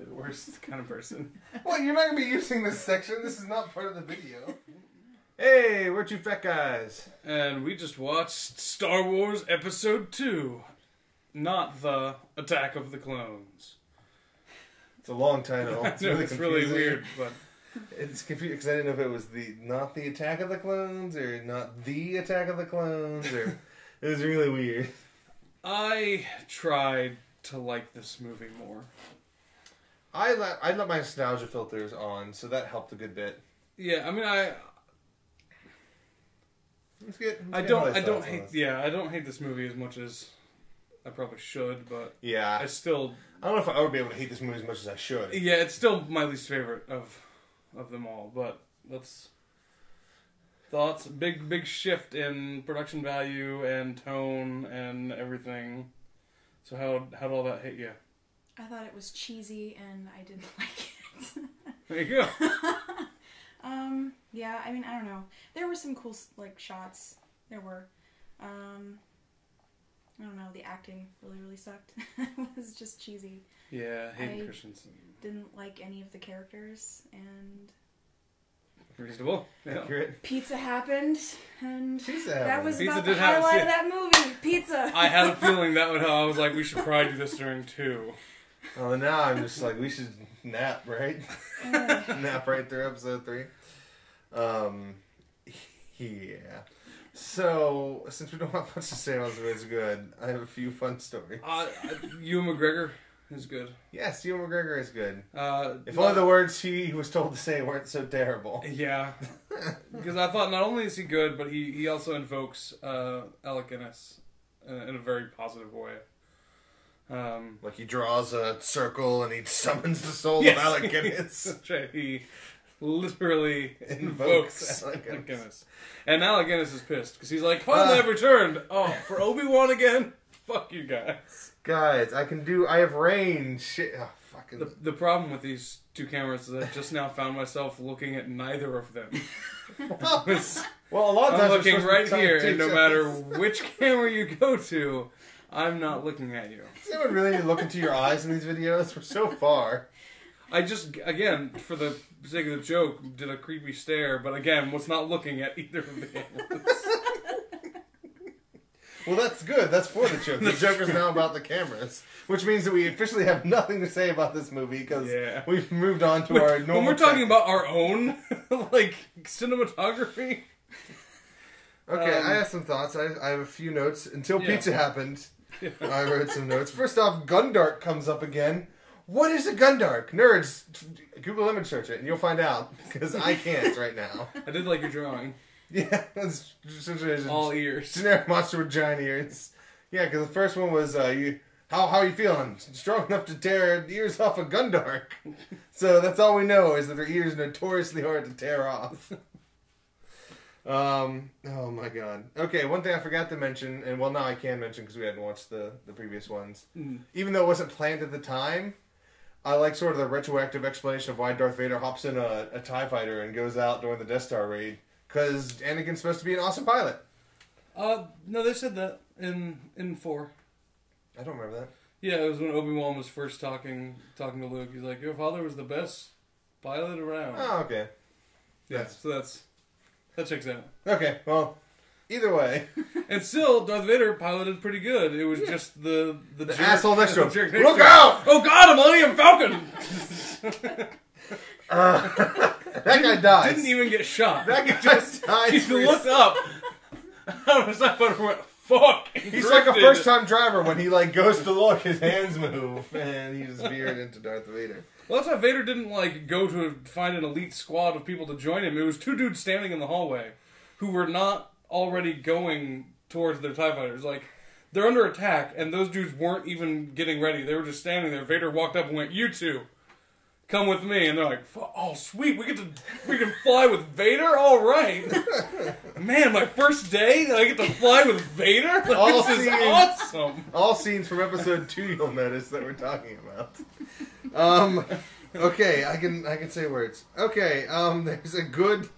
the worst kind of person. Well, you're not going to be using this section. This is not part of the video. Hey, we're two fat guys. And we just watched Star Wars Episode 2. Not the Attack of the Clones. It's a long title. It's really weird, but... It's confusing because I didn't know if it was not the Attack of the Clones or not the Attack of the Clones or it was really weird. I tried to like this movie more. I let my nostalgia filters on, so that helped a good bit. Yeah, I mean, I don't hate this movie as much as I probably should, but yeah, I don't know if I would be able to hate this movie as much as I should. Yeah, it's still my least favorite of them all, but that's thoughts. Big shift in production value and tone and everything. So how'd all that hit you? I thought it was cheesy and I didn't like it. There you go. Yeah, I mean, I don't know. There were some cool shots. There were. I don't know. The acting really sucked. It was just cheesy. Yeah, Hayden Christensen. Didn't like any of the characters, and reasonable. Yeah. Pizza happened, and that was Pizza about the highlight of that movie. Pizza. I had a feeling that would how I was like, we should probably do this during 2. Oh, now I'm just like, we should nap, right? Nap right through episode 3. Yeah. So, since we don't have much to say about it's good, I have a few fun stories. Ewan McGregor is good. Yes, Ewan McGregor is good. If only the words he was told to say weren't so terrible. Yeah. Because I thought not only is he good, but he also invokes Alec Guinness in a very positive way. Like he draws a circle and he summons the soul of Alec Guinness. That's right. He literally invokes Alec Guinness. And Alec Guinness is pissed because he's like, finally I've returned. Oh, for Obi-Wan again? Fuck you guys. Guys, I have range. Shit. Oh, fucking... The problem with these two cameras is I just now found myself looking at neither of them. Well, a lot of times I'm looking right here, and no matter which camera you go to, I'm not looking at you. Does anyone really need to look into your eyes in these videos? We're so far. I just, again, for the sake of the joke, did a creepy stare, but again, was not looking at either of the cameras. Well, that's good. That's for the joke. The joke is now about the cameras. Which means that we officially have nothing to say about this movie because we've moved on to our normal... When we're talking about our own, cinematography... Okay, I have some thoughts. I have a few notes. Until pizza happened, I wrote some notes. First off, Gundark comes up again. What is a Gundark? Nerds, Google image search it and you'll find out. Because I can't right now. I did like your drawing. Yeah, that's essentially all ears. Generic monster with giant ears. Yeah, because the first one was, how are you feeling? Strong enough to tear ears off a Gundark. So that's all we know is that their ears are notoriously hard to tear off. Oh my god. Okay, one thing I forgot to mention, and well now I can mention because we hadn't watched the previous ones. Even though it wasn't planned at the time, I like sort of the retroactive explanation of why Darth Vader hops in a TIE fighter and goes out during the Death Star raid. Because Anakin's supposed to be an awesome pilot. No, they said that in 4. I don't remember that. Yeah, it was when Obi-Wan was first talking to Luke. He's like, your father was the best pilot around. Oh, okay. Yeah, so that checks out. Okay, well, either way. And still, Darth Vader piloted pretty good. It was just the asshole next to him. Look out! Oh god, a Millennium Falcon! That guy dies. Didn't even get shot. That guy just dies. He looked up. I was like, fuck. He's like a first-time driver when he goes to look, his hands move, and he just veered into Darth Vader. Well, that's why Vader didn't go to find an elite squad of people to join him. It was 2 dudes standing in the hallway who were not already going towards their TIE fighters. They're under attack, and those dudes weren't even getting ready. They were just standing there. Vader walked up and went, "You two, come with me." And they're like, "Oh, sweet, we can fly with Vader? All right." Man, my first day, I get to fly with Vader? This is awesome. All scenes from episode 2 you'll notice that we're talking about. Okay, I can say words. Okay, there's a good,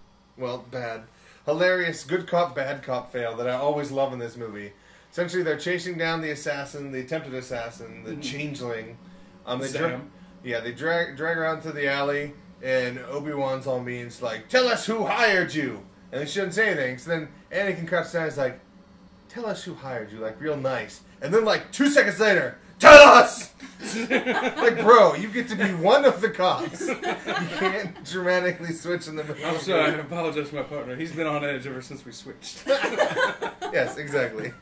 bad, hilarious good cop, bad cop fail that I always love in this movie. Essentially, they're chasing down the assassin, the attempted assassin, the changeling. Yeah, they drag her out to the alley, and Obi-Wan's all mean. It's like, tell us who hired you. And they shouldn't say anything. So then Anakin cuts down and is like, tell us who hired you, like real nice. And then like 2 seconds later, tell us! Like, bro, you get to be one of the cops. You can't dramatically switch in the middle. I'm sorry, I apologize to my partner. He's been on edge ever since we switched. Yes, exactly.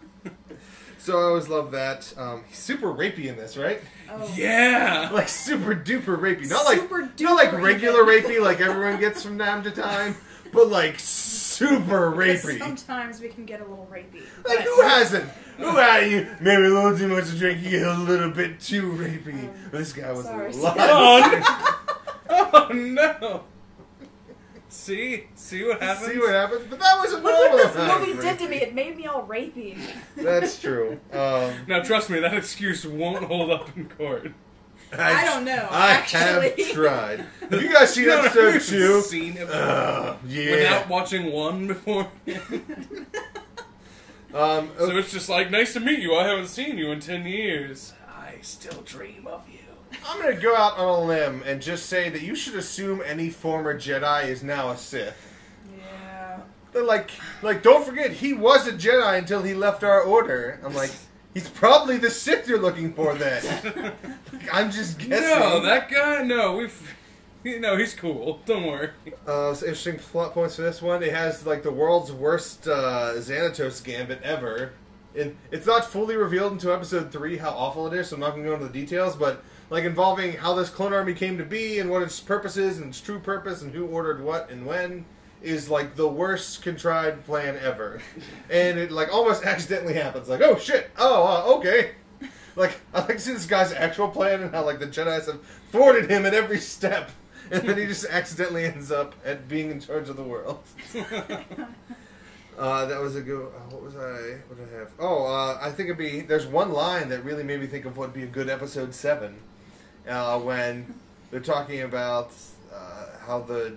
So I always love that. He's super rapey in this, right? Oh. Yeah! Like super duper rapey. Not Super like duper regular even. rapey like everyone gets from time to time, but like super Because rapey. sometimes we can get a little rapey. Like, But- who hasn't? Who had you? Maybe a little too much to drink, you get a little bit too rapey. This guy was sorry. a lot. Oh no! See what happens? See what happens? But that was a Look what normal this amount movie of did to me. rapey. It made me all rapey. That's true. Now trust me, that excuse won't hold up in court. I don't know, I actually. have tried. Have you guys seen You know, episode you've 2? Seen it Yeah. without watching 1 before. So it's just like, nice to meet you. I haven't seen you in 10 years. I still dream of you. I'm gonna go out on a limb and just say that you should assume any former Jedi is now a Sith. Yeah. But like, don't forget, he was a Jedi until he left our order. I'm like, he's probably the Sith you're looking for then. I'm just guessing. No, that guy. No, he's cool. Don't worry. So interesting plot points for this one. It has like the world's worst Xanatos gambit ever. And it's not fully revealed until episode 3 how awful it is, so I'm not going to go into the details, but like involving how this clone army came to be and what its purpose is and its true purpose and who ordered what and when is like the worst contrived plan ever. And it like almost accidentally happens. Like, oh shit, okay. Like, I like to see this guy's actual plan and how like the Jedis have thwarted him at every step. And then he just accidentally ends up at being in charge of the world. That was a good. What did I have? Oh, I think it'd be. There's one line that really made me think of what'd be a good episode 7, when they're talking about how the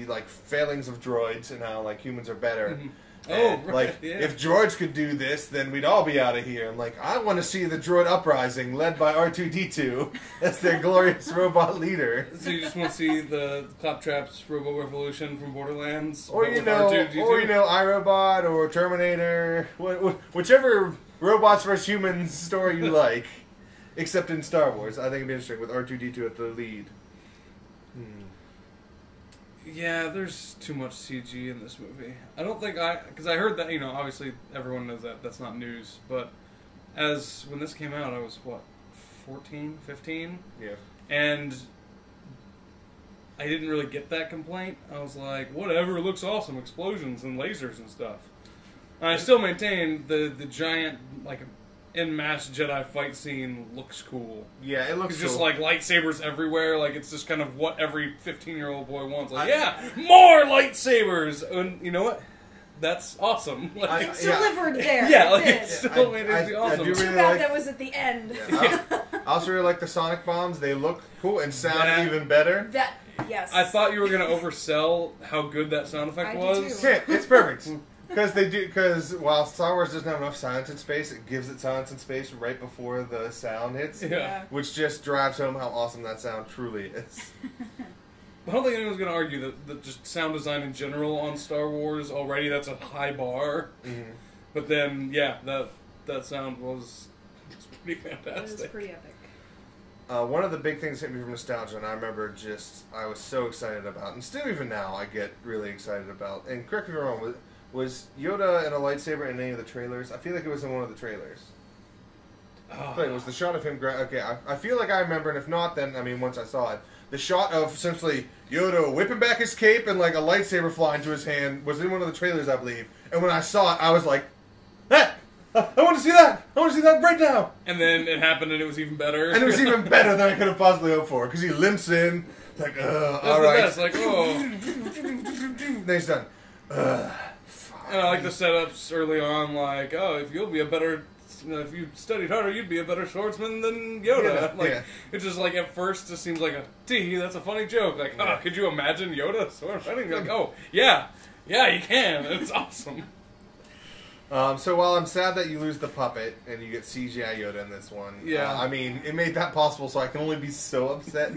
like failings of droids and how like humans are better. Mhm. And, right, like yeah. if droids could do this, then we'd all be out of here. I'm like, I want to see the droid uprising led by R2D2 as their glorious robot leader. So you just want to see the Claptrap's Robo Revolution from Borderlands? Or but you with know, R2-D2? iRobot or Terminator, whichever robots versus humans story you like, except in Star Wars. I think it'd be interesting with R2D2 at the lead. Yeah, there's too much CG in this movie. I don't think because I heard that, obviously everyone knows that, that's not news, but when this came out, I was, 14, 15? Yeah. And I didn't really get that complaint. I was like, whatever, it looks awesome, explosions and lasers and stuff. And I still maintain the giant, like, en masse Jedi fight scene looks cool. Yeah, it looks It's just cool. like lightsabers everywhere. Like it's just kind of what every 15-year-old boy wants. Like, more lightsabers. And you know what? That's awesome. Like, It's Yeah. delivered there. yeah, It like did. it's still made it be I awesome. do Too really bad like- that was at the end. I also really like the sonic bombs. They look cool and sound That- even better. That, yes. I thought you were gonna oversell how good that sound effect I do was. too. Yeah, it's perfect. Because while Star Wars doesn't have enough silence in space, it gives it silence in space right before the sound hits. Yeah. Which just drives home how awesome that sound truly is. I don't think anyone's gonna argue that just sound design in general on Star Wars already that's a high bar. Mm-hmm. But then, yeah, that sound was pretty It was fantastic. pretty epic. One of the big things hit me from nostalgia, and I remember I was so excited about, and still even now I get really excited about, and correct me if I'm wrong, was Yoda in a lightsaber in any of the trailers? I feel like it was in one of the trailers. Oh. But it was the shot of him. Okay, I feel like I remember, and if not, then once I saw it, the shot of essentially Yoda whipping back his cape and like a lightsaber flying to his hand was in one of the trailers, I believe. And when I saw it, I was like, "That! I want to see that! I want to see that right now!" And then it happened, and it was even better. And it was even better than I could have possibly hoped for because he limps in like, That's all the right. best. Like, oh. Then he's done. And I like the setups early on, like, oh, if you studied harder, you'd be a better swordsman than Yoda. Yeah, like, yeah. It's just like, at first, just seems like that's a funny joke. Like, Yeah. could you imagine Yoda sword fighting? You're like, oh, yeah, you can. It's awesome. So while I'm sad that you lose the puppet and you get CGI Yoda in this one, Yeah. I mean, it made that possible, so I can only be so upset.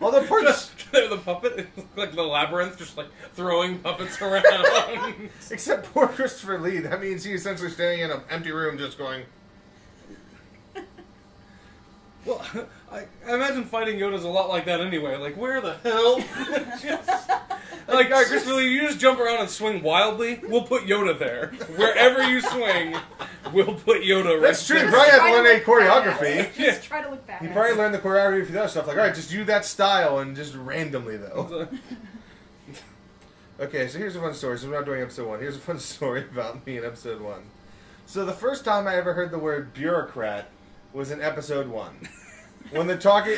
Although parts, The puppet, it looked like the labyrinth, just like throwing puppets around. except poor Christopher Lee, that means he's essentially standing in an empty room just going, Well, I imagine fighting Yoda's a lot like that anyway. Like, where the hell? Like, all right, Christopher Lee, you just jump around and swing wildly. We'll put Yoda there. Wherever you swing, we'll put Yoda right That's true. there. He probably had to Try learn look a choreography. badass. Yeah. Just try to look badass. He probably learned the choreography for the other stuff. Like, all right, just do that style and just randomly, though. Okay, so here's a fun story. So we're not doing episode 1. Here's a fun story about me in episode 1. So the first time I ever heard the word bureaucrat was in episode 1. When they're talking...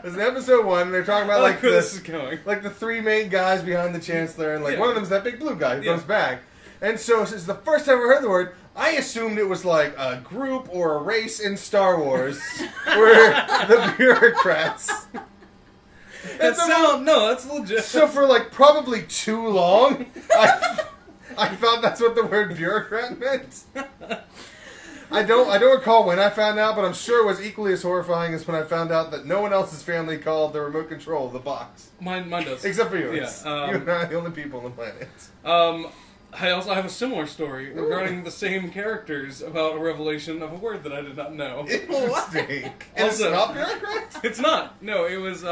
It was in episode 1, and they're talking about, I like, like where this is going. like the 3 main guys behind the Chancellor, and, like, Yeah. one of them's that big blue guy who Yeah. comes back. And so, since the first time I heard the word, I assumed it was, like, a group or a race in Star Wars where the bureaucrats... That sound, no, that's legit. So for like probably too long, I thought that's what the word bureaucrat meant. I don't recall when I found out, but I'm sure it was equally as horrifying as when I found out that no one else's family called the remote control the box, Mine does. except for yours. Yeah, You and I are the only people on the planet. I also have a similar story regarding the same characters about a revelation of a word that I did not know. Interesting. And it's Also- not bureaucrat. It's not. No, it was,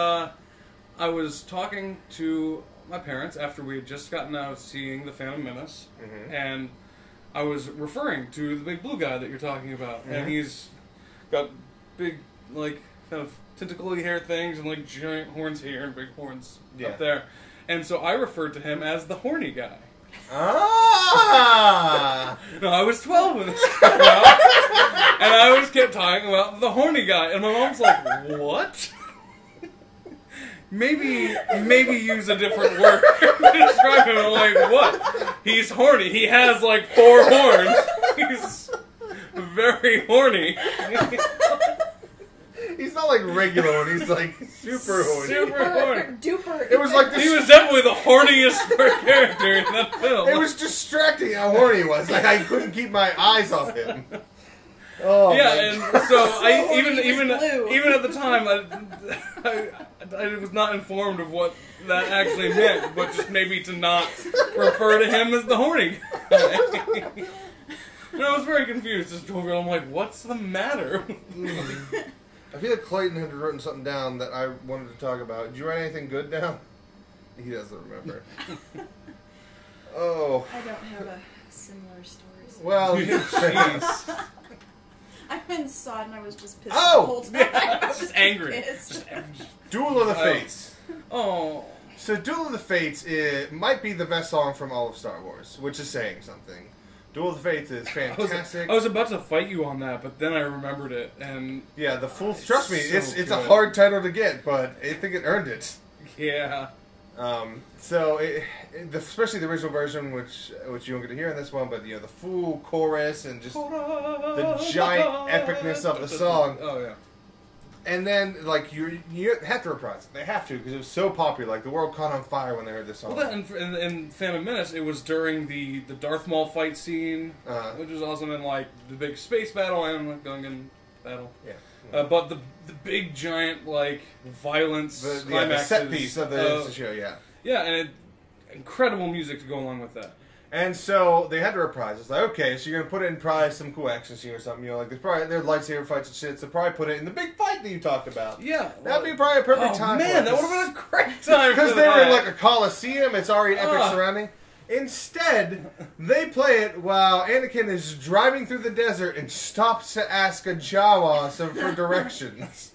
I was talking to my parents after we had just gotten out of seeing The Phantom Menace, and I was referring to the big blue guy that you're talking about, and he's got big, like, kind of tentacle-y hair things, and, like, giant horns here and big horns up there. And so I referred to him as the horny guy. Ah! No, I was 12 when this came out, and I always kept talking about the horny guy, and my mom's like, what? Maybe use a different word to describe him. I'm like, what? He's horny. He has like 4 horns. He's very horny. He's not like regular one. He's like super horny. Super horny. Duper. It was like He was definitely the horniest character in that film. It was distracting how horny he was. Like I couldn't keep my eyes off him. Oh yeah, my and God. so I horny, he was blue. even at the time I was not informed of what that actually meant, but just maybe to not refer to him as the horny guy. And I was very confused as to I'm like, what's the matter? I feel like Clayton had written something down that I wanted to talk about. Did you write anything good down? He doesn't remember. Oh. I don't have a similar story. So. Well, Jeez. I've been sod and I was just pissed Oh! the whole time. I was Just angry. pissed. Duel of the Fates. Oh. So Duel of the Fates might be the best song from all of Star Wars, which is saying something. Duel of the Fates is fantastic. I was about to fight you on that, but then I remembered it, and Yeah, the full. Trust me, so it's a good. hard title to get, but I think it earned it. yeah. Especially the original version, which you don't get to hear in this one, but the full chorus and just the giant epicness of the song. Oh yeah. And then like you have to reprise it. They have to because it was so popular. Like the world caught on fire when they heard this song. Well, in Phantom Menace, it was during the Darth Maul fight scene, Uh-huh. which was awesome, and like the big space battle and like Gungan battle. Yeah. But the big giant like violence The climaxes, set piece of the show, yeah. Yeah, and incredible music to go along with that. And so they had to reprise. It's like, okay, so you're gonna put it in probably some cool action scene or something. Like there's probably their lightsaber fights and shit. So probably put it in the big fight that you talked about. Yeah, That'd be probably a perfect time. Man, for it. that would have been a great time Because for they were in that. like a coliseum. It's already epic Ugh. surrounding. Instead, they play it while Anakin is driving through the desert and stops to ask a Jawa for directions.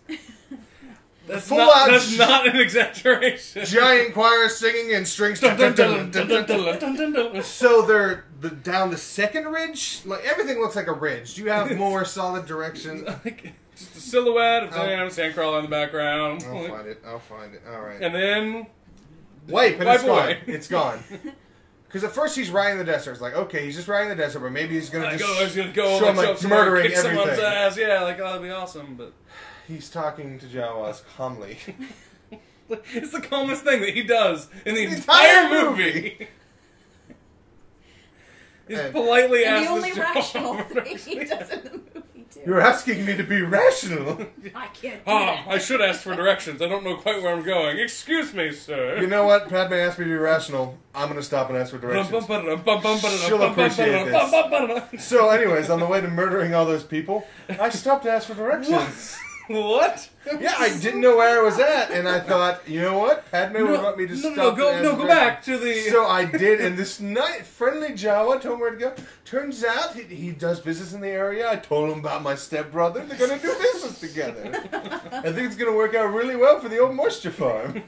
That's full not, out that's not an exaggeration. Giant choir singing and strings. So they're down the second ridge. Like everything looks like a ridge. Do you have more solid direction? Like, just a silhouette of Sandcrawler in the background. I'll find it. I'll find it. All right. And then Wipe, and Wipe it's gone. away. It's gone. Because at first he's riding the desert. It's like, okay, he's just riding the desert, but maybe he's gonna I just was gonna go show him like, like somewhere, murdering kick someone's everything. ass. Yeah, like that'd be awesome. But He's talking to Jawas calmly. it's the calmest thing that he does in the entire entire movie. He's And politely And the asked only this to rational come thing he does in the movie, too. you're asking me to be rational. I can't do Ah, that. I should ask for directions. I don't know quite where I'm going. Excuse me, sir. You know what? Padme asked me to be rational. I'm going to stop and ask for directions. She'll appreciate this. So, anyways, on the way to murdering all those people, I stopped to ask for directions. What? Yeah, I didn't know where I was at, and I thought, you know what? Padme would want me to stop. Go back to the. So I did, and this friendly Jawa told me where to go. Turns out he does business in the area. I told him about my stepbrother. They're going to do business together. I think it's going to work out really well for the old moisture farm.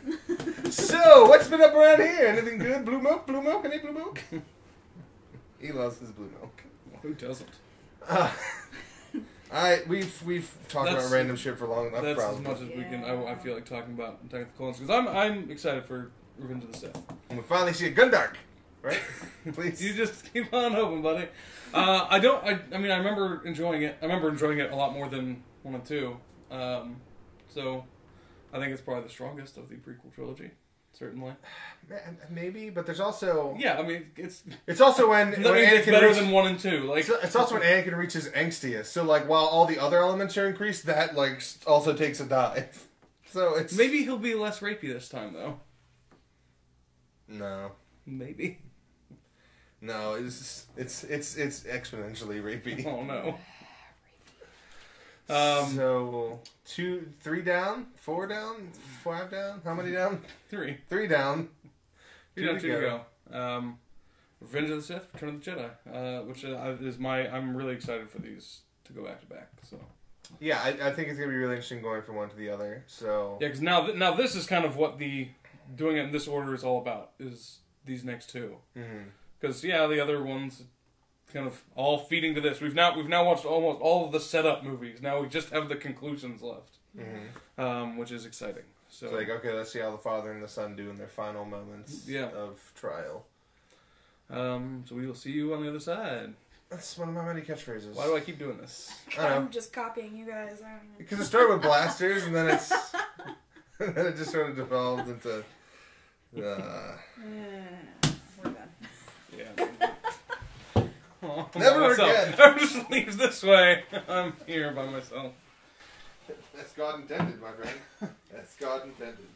So, what's been up around here? Anything good? Blue milk? Blue milk? Any blue milk? He loves his blue milk. Who doesn't? We've talked about random shit for long enough. That's probably. as much as we can. I feel like talking about Attack of the Clones because I'm excited for Revenge of the Sith. And we finally see a Gundark, right? Please. You just keep on hoping, buddy. I mean, I remember enjoying it. I remember enjoying it a lot more than 1 and 2. So I think it's probably the strongest of the prequel trilogy. Certainly. Maybe, but there's also Yeah, I mean, it's also when that means it's Anakin better reaches, than 1 and 2. Like it's also when Anakin reaches angstiest. So like while all the other elements are increased, that like also takes a dive. So it's maybe he'll be less rapey this time, though. no, Maybe. it's exponentially rapey. Oh no. So 2, 3 down, 4 down, 5 down. How many down? 3. 3 down. 2 down, 2 to go. Revenge of the Sith, Return of the Jedi, which is I'm really excited for these to go back to back. So Yeah, I think it's gonna be really interesting going from one to the other. So yeah, because now this is kind of what the doing it in this order is all about. Is these next 2? Because the other ones kind of all feeding to this. We've now watched almost all of the setup movies. Now we just have the conclusions left, which is exciting. So it's like, okay, let's see how the father and the son do in their final moments of trial. So we will see you on the other side. That's one of my many catchphrases. Why do I keep doing this? I don't know. I'm just copying you guys. I don't know. Because it started with blasters, and then and then it just sort of devolved into. We're done. Yeah. Oh, Never myself. again. Everyone just leaves this way. I'm here by myself. That's God intended, my friend. That's God intended.